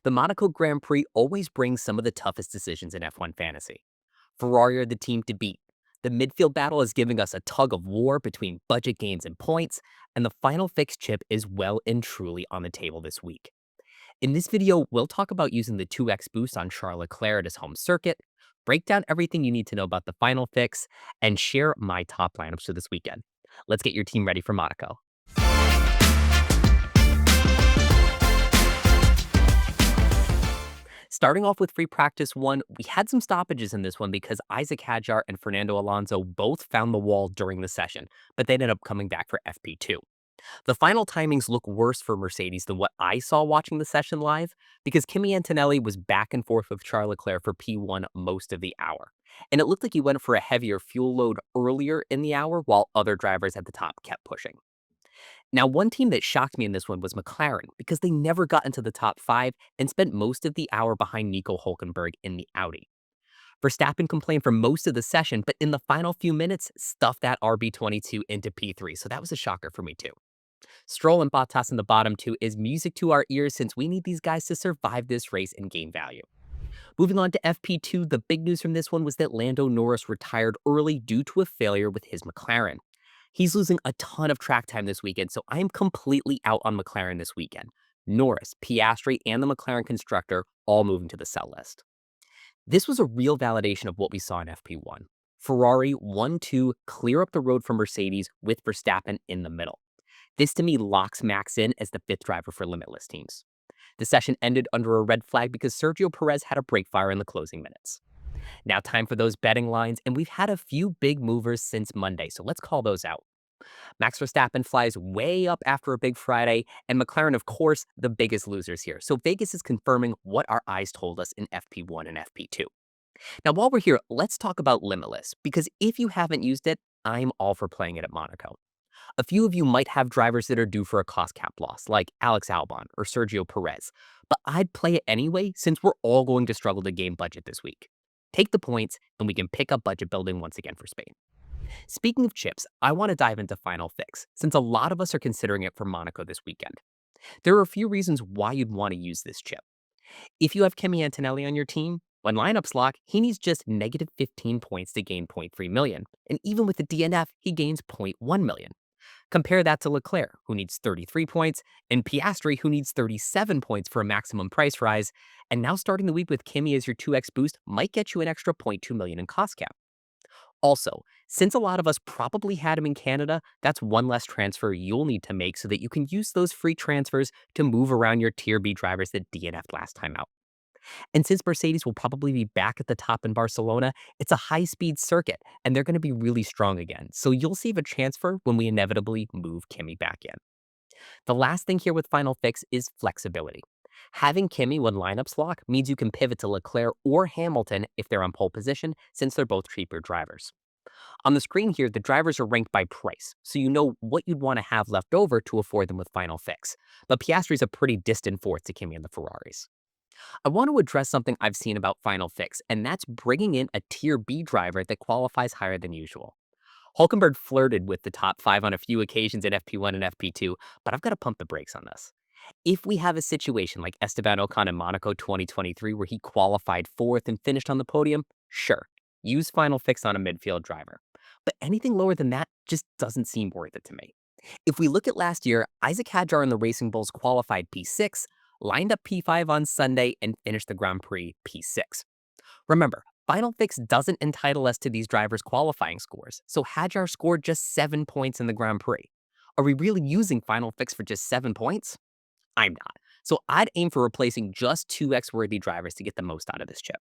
The Monaco Grand Prix always brings some of the toughest decisions in F1 fantasy. Ferrari are the team to beat. The midfield battle is giving us a tug of war between budget gains and points, and the final fix chip is well and truly on the table this week. In this video, we'll talk about using the 2x boost on Charles Leclerc at his home circuit, break down everything you need to know about the final fix, and share my top lineups for this weekend. Let's get your team ready for Monaco. Starting off with free practice one, we had some stoppages in this one because Isaac Hadjar and Fernando Alonso both found the wall during the session, but they ended up coming back for FP2. The final timings look worse for Mercedes than what I saw watching the session live because Kimi Antonelli was back and forth with Charles Leclerc for P1 most of the hour. And it looked like he went for a heavier fuel load earlier in the hour while other drivers at the top kept pushing. Now, one team that shocked me in this one was McLaren because they never got into the top five and spent most of the hour behind Nico Hulkenberg in the Audi. Verstappen complained for most of the session, but in the final few minutes, stuffed that RB22 into P3, so that was a shocker for me too. Stroll and Bottas in the bottom two is music to our ears since we need these guys to survive this race and gain value. Moving on to FP2, the big news from this one was that Lando Norris retired early due to a failure with his McLaren. He's losing a ton of track time this weekend, so I'm completely out on McLaren this weekend. Norris, Piastri, and the McLaren constructor all moving to the sell list. This was a real validation of what we saw in FP1. Ferrari 1-2 clear up the road for Mercedes with Verstappen in the middle. This to me locks Max in as the fifth driver for limitless teams. The session ended under a red flag because Sergio Perez had a brake fire in the closing minutes. Now time for those betting lines, and we've had a few big movers since Monday, so let's call those out. Max Verstappen flies way up after a big Friday, and McLaren, of course, the biggest losers here. So Vegas is confirming what our eyes told us in FP1 and FP2. Now, while we're here, let's talk about Limitless, because if you haven't used it, I'm all for playing it at Monaco. A few of you might have drivers that are due for a cost cap loss, like Alex Albon or Sergio Perez, but I'd play it anyway since we're all going to struggle to gain budget this week. Take the points, and we can pick up budget building once again for Spain. Speaking of chips, I want to dive into Final Fix, since a lot of us are considering it for Monaco this weekend. There are a few reasons why you'd want to use this chip. If you have Kimi Antonelli on your team, when lineups lock, he needs just negative 15 points to gain 0.3 million, and even with the DNF, he gains 0.1 million. Compare that to Leclerc, who needs 33 points, and Piastri, who needs 37 points for a maximum price rise, and now starting the week with Kimi as your 2x boost might get you an extra 0.2 million in cost cap. Also, since a lot of us probably had him in Canada, that's one less transfer you'll need to make so that you can use those free transfers to move around your Tier B drivers that DNF'd last time out. And since Mercedes will probably be back at the top in Barcelona, it's a high-speed circuit, and they're going to be really strong again, so you'll save a transfer when we inevitably move Kimi back in. The last thing here with Final Fix is flexibility. Having Kimi when lineups lock means you can pivot to Leclerc or Hamilton if they're on pole position, since they're both cheaper drivers. On the screen here, the drivers are ranked by price, so you know what you'd want to have left over to afford them with Final Fix. But Piastri's a pretty distant fourth to Kimi and the Ferraris. I want to address something I've seen about Final Fix, and that's bringing in a Tier B driver that qualifies higher than usual. Hulkenberg flirted with the top five on a few occasions in FP1 and FP2, but I've got to pump the brakes on this. If we have a situation like Esteban Ocon in Monaco 2023 where he qualified fourth and finished on the podium, sure, use Final Fix on a midfield driver. But anything lower than that just doesn't seem worth it to me. If we look at last year, Isaac Hadjar and the Racing Bulls qualified P6, lined up P5 on Sunday, and finished the Grand Prix P6. Remember, Final Fix doesn't entitle us to these drivers' qualifying scores, so Hadjar scored just 7 points in the Grand Prix. Are we really using Final Fix for just 7 points? I'm not. So I'd aim for replacing just 2x worthy drivers to get the most out of this chip.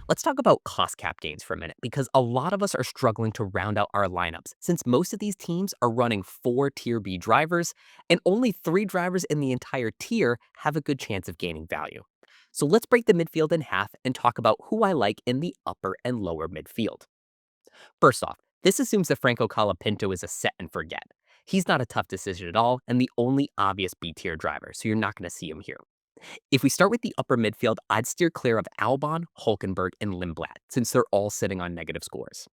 Let's talk about cost cap gains for a minute because a lot of us are struggling to round out our lineups since most of these teams are running 4 Tier B drivers and only 3 drivers in the entire tier have a good chance of gaining value. So let's break the midfield in half and talk about who I like in the upper and lower midfield. First off, this assumes that Franco Colapinto is a set and forget. He's not a tough decision at all and the only obvious B tier driver, so you're not going to see him here. If we start with the upper midfield, I'd steer clear of Albon, Hulkenberg, and Lindblad, since they're all sitting on negative scores.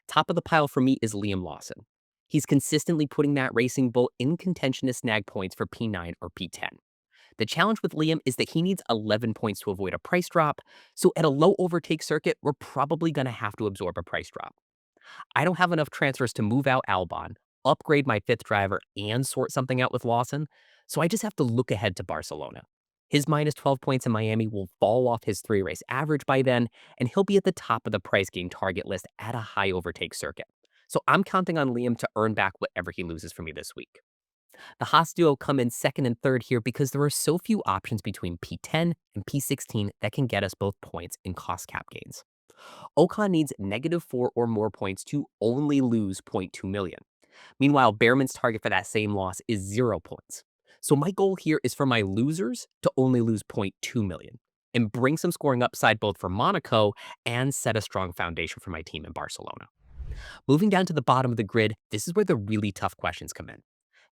Top of the pile for me is Liam Lawson. He's consistently putting that Racing Bull in contention to snag points for P9 or P10. The challenge with Liam is that he needs 11 points to avoid a price drop, so at a low overtake circuit, we're probably going to have to absorb a price drop. I don't have enough transfers to move out Albon, upgrade my fifth driver, and sort something out with Lawson, so I just have to look ahead to Barcelona. His minus 12 points in Miami will fall off his 3 race average by then, and he'll be at the top of the price gain target list at a high overtake circuit. So I'm counting on Liam to earn back whatever he loses for me this week. The Haas duo come in second and third here because there are so few options between P10 and P16 that can get us both points in cost cap gains. Ocon needs -4 or more points to only lose zero point 0.2 million. Meanwhile, Behrman's target for that same loss is 0 points. So my goal here is for my losers to only lose zero point 0.2 million and bring some scoring upside both for Monaco and set a strong foundation for my team in Barcelona. Moving down to the bottom of the grid, this is where the really tough questions come in.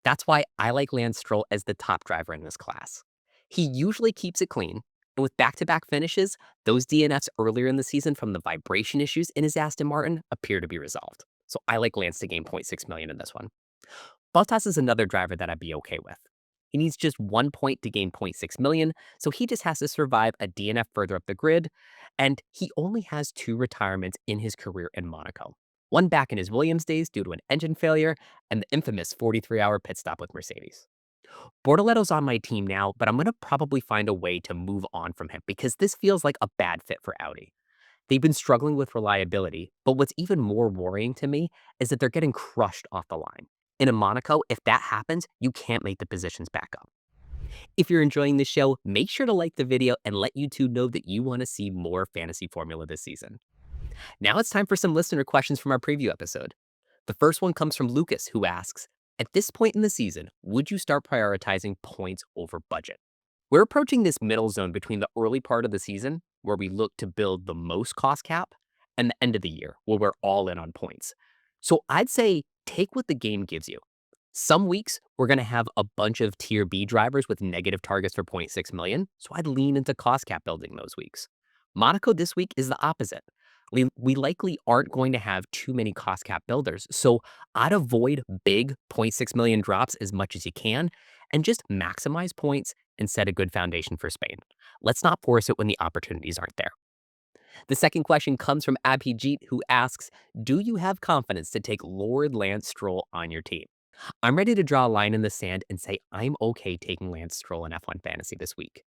That's why I like Lance Stroll as the top driver in this class. He usually keeps it clean, and with back-to-back finishes, those DNFs earlier in the season from the vibration issues in his Aston Martin appear to be resolved. So I like Lance to gain zero point 0.6 million in this one. Bottas is another driver that I'd be okay with. He needs just 1 point to gain zero point 0.6 million, so he just has to survive a DNF further up the grid, and he only has 2 retirements in his career in Monaco. One back in his Williams days due to an engine failure, and the infamous 43-hour pit stop with Mercedes. Bortoletto's on my team now, but I'm going to probably find a way to move on from him because this feels like a bad fit for Audi. They've been struggling with reliability, but what's even more worrying to me is that they're getting crushed off the line. And in Monaco, if that happens, you can't make the positions back up. If you're enjoying the show, make sure to like the video and let YouTube know that you want to see more fantasy formula this season. Now it's time for some listener questions from our preview episode. The first one comes from Lucas, who asks, at this point in the season, would you start prioritizing points over budget? We're approaching this middle zone between the early part of the season, where we look to build the most cost cap, and the end of the year, where we're all in on points. So I'd say take what the game gives you. Some weeks, we're going to have a bunch of tier B drivers with negative targets for zero point 0.6 million, so I'd lean into cost cap building those weeks. Monaco this week is the opposite. We likely aren't going to have too many cost cap builders, so I'd avoid big zero point 0.6 million drops as much as you can and just maximize points and set a good foundation for Spain. Let's not force it when the opportunities aren't there. The second question comes from Abhijit, who asks, do you have confidence to take Lord Lance Stroll on your team? I'm ready to draw a line in the sand and say I'm okay taking Lance Stroll in F1 Fantasy this week.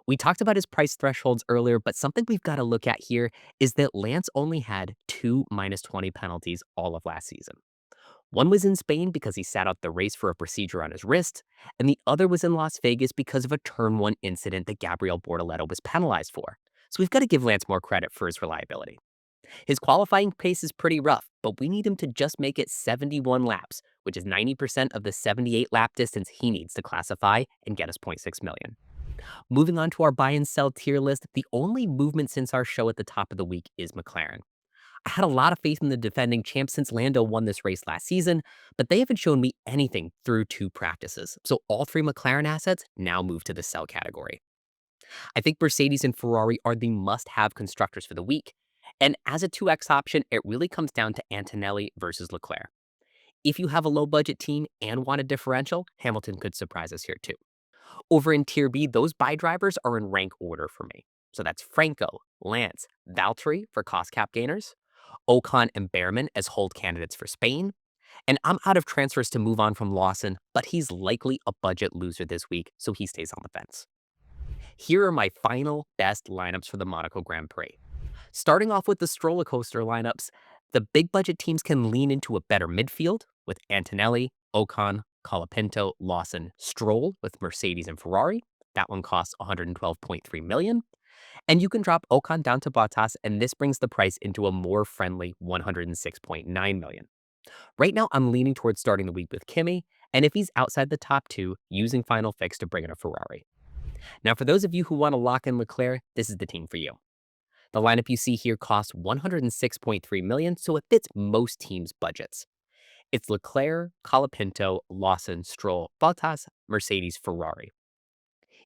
We talked about his price thresholds earlier, but something we've got to look at here is that Lance only had 2 -20 penalties all of last season. One was in Spain because he sat out the race for a procedure on his wrist, and the other was in Las Vegas because of a turn 1 incident that Gabriel Bortoleto was penalized for. So we've got to give Lance more credit for his reliability. His qualifying pace is pretty rough, but we need him to just make it 71 laps, which is 90% of the 78 lap distance he needs to classify and get us 0.6 million. Moving on to our buy and sell tier list, the only movement since our show at the top of the week is McLaren. I had a lot of faith in the defending champs since Lando won this race last season, but they haven't shown me anything through 2 practices, so all 3 McLaren assets now move to the sell category. I think Mercedes and Ferrari are the must-have constructors for the week, and as a 2x option, it really comes down to Antonelli versus Leclerc. If you have a low-budget team and want a differential, Hamilton could surprise us here too. Over in Tier B, those buy drivers are in rank order for me. So that's Franco, Lance, Valtteri for cost cap gainers, Ocon and Behrman as hold candidates for Spain, and I'm out of transfers to move on from Lawson, but he's likely a budget loser this week, so he stays on the fence. Here are my final best lineups for the Monaco Grand Prix. Starting off with the stroller coaster lineups, the big budget teams can lean into a better midfield with Antonelli, Ocon, Colapinto, Lawson, Stroll with Mercedes and Ferrari. That one costs 112.3 million. And you can drop Ocon down to Bottas, and this brings the price into a more friendly 106.9 million. Right now, I'm leaning towards starting the week with Kimi, and if he's outside the top 2, using Final Fix to bring in a Ferrari. Now, for those of you who want to lock in Leclerc, this is the team for you. The lineup you see here costs 106.3 million, so it fits most teams' budgets. It's Leclerc, Colapinto, Lawson, Stroll, Bottas, Mercedes, Ferrari.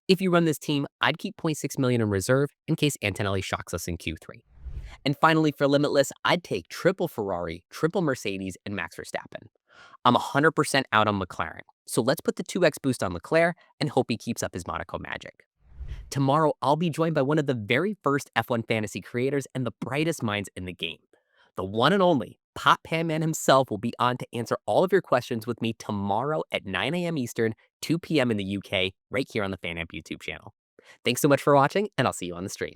If you run this team, I'd keep 0.6 million in reserve in case Antonelli shocks us in Q3. And finally, for Limitless, I'd take triple Ferrari, triple Mercedes, and Max Verstappen. I'm 100% out on McLaren. So let's put the 2x boost on Leclerc and hope he keeps up his Monaco magic. Tomorrow, I'll be joined by one of the very first F1 fantasy creators and the brightest minds in the game. The one and only Pop Pan Man himself will be on to answer all of your questions with me tomorrow at 9 a.m. Eastern, 2 p.m. in the UK, right here on the FanAmp YouTube channel. Thanks so much for watching, and I'll see you on the stream.